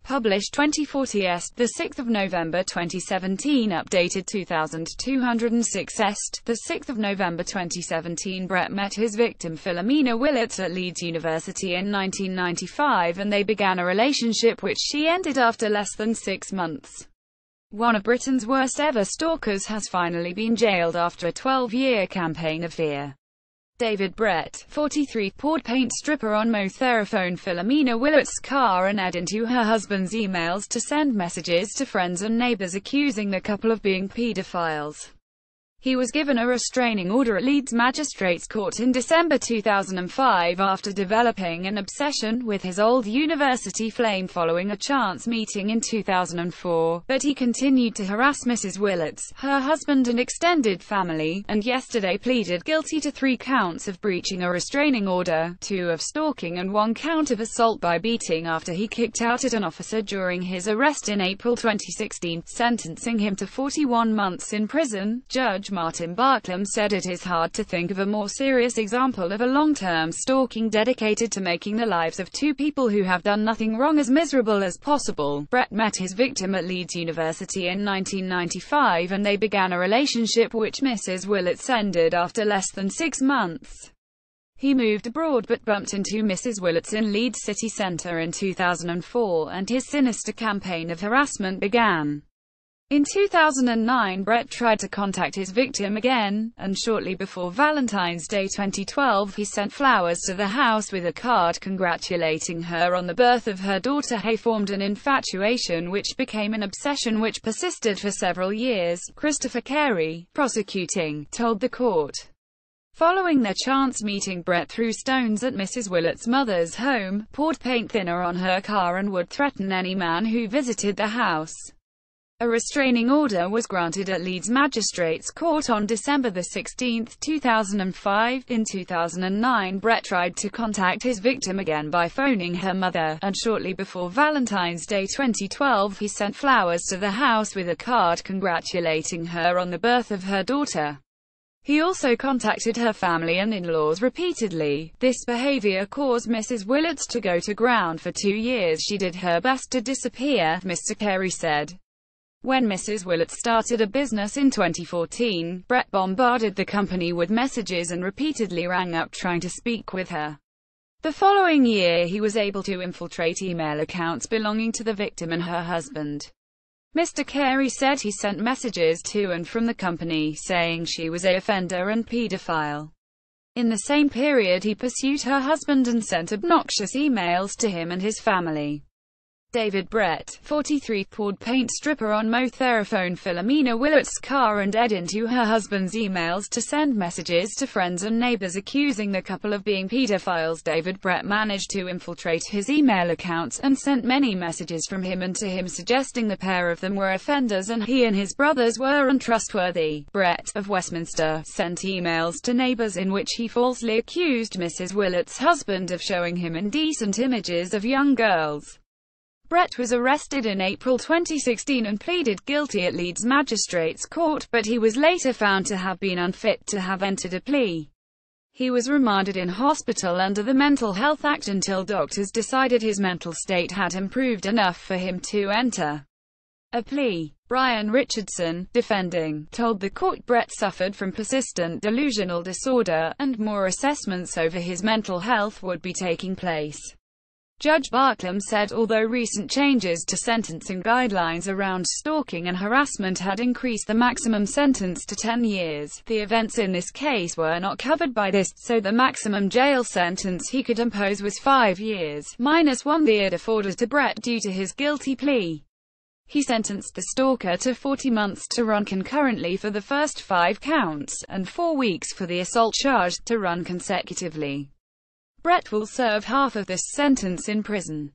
Published 2040 est. 6 November 2017. Updated 2206 est. 6 November 2017. Brett met his victim Philomena Willets at Leeds University in 1995 and they began a relationship which she ended after less than 6 months. One of Britain's worst ever stalkers has finally been jailed after a 12-year campaign of fear. David Brett, 43, poured paint stripper on phone Philomena Willets' car and added into her husband's emails to send messages to friends and neighbours accusing the couple of being paedophiles. He was given a restraining order at Leeds Magistrates Court in December 2005 after developing an obsession with his old university flame following a chance meeting in 2004, but he continued to harass Mrs. Willets, her husband and extended family, and yesterday pleaded guilty to 3 counts of breaching a restraining order, 2 of stalking and 1 count of assault by beating after he kicked out at an officer during his arrest in April 2016, sentencing him to 41 months in prison. Judge Martin Barklam said it is hard to think of a more serious example of a long-term stalking dedicated to making the lives of 2 people who have done nothing wrong as miserable as possible. Brett met his victim at Leeds University in 1995 and they began a relationship which Mrs. Willets ended after less than 6 months. He moved abroad but bumped into Mrs. Willets in Leeds city centre in 2004 and his sinister campaign of harassment began. In 2009, Brett tried to contact his victim again, and shortly before Valentine's Day 2012 he sent flowers to the house with a card congratulating her on the birth of her daughter. They formed an infatuation which became an obsession which persisted for several years, Christopher Carey, prosecuting, told the court. Following their chance meeting, Brett threw stones at Mrs. Willets' mother's home, poured paint thinner on her car and would threaten any man who visited the house. A restraining order was granted at Leeds Magistrates Court on December 16, 2005. In 2009, Brett tried to contact his victim again by phoning her mother, and shortly before Valentine's Day 2012 he sent flowers to the house with a card congratulating her on the birth of her daughter. He also contacted her family and in-laws repeatedly. This behavior caused Mrs. Willets to go to ground for 2 years. She did her best to disappear, Mr. Carey said. When Mrs. Willets started a business in 2014, Brett bombarded the company with messages and repeatedly rang up trying to speak with her. The following year he was able to infiltrate email accounts belonging to the victim and her husband. Mr. Carey said he sent messages to and from the company saying she was an offender and paedophile. In the same period he pursued her husband and sent obnoxious emails to him and his family. David Brett, 43, poured paint stripper on phone Philomena Willets' car and added into her husband's emails to send messages to friends and neighbours accusing the couple of being paedophiles. David Brett managed to infiltrate his email accounts and sent many messages from him and to him suggesting the pair of them were offenders and he and his brothers were untrustworthy. Brett, of Westminster, sent emails to neighbours in which he falsely accused Mrs. Willets' husband of showing him indecent images of young girls. Brett was arrested in April 2016 and pleaded guilty at Leeds Magistrates Court, but he was later found to have been unfit to have entered a plea. He was remanded in hospital under the Mental Health Act until doctors decided his mental state had improved enough for him to enter a plea. Brian Richardson, defending, told the court Brett suffered from persistent delusional disorder, and more assessments over his mental health would be taking place. Judge Barklam said although recent changes to sentencing guidelines around stalking and harassment had increased the maximum sentence to 10 years, the events in this case were not covered by this, so the maximum jail sentence he could impose was 5 years, minus 1 year afforded to Brett due to his guilty plea. He sentenced the stalker to 40 months to run concurrently for the first 5 counts, and 4 weeks for the assault charge, to run consecutively. Brett will serve half of this sentence in prison.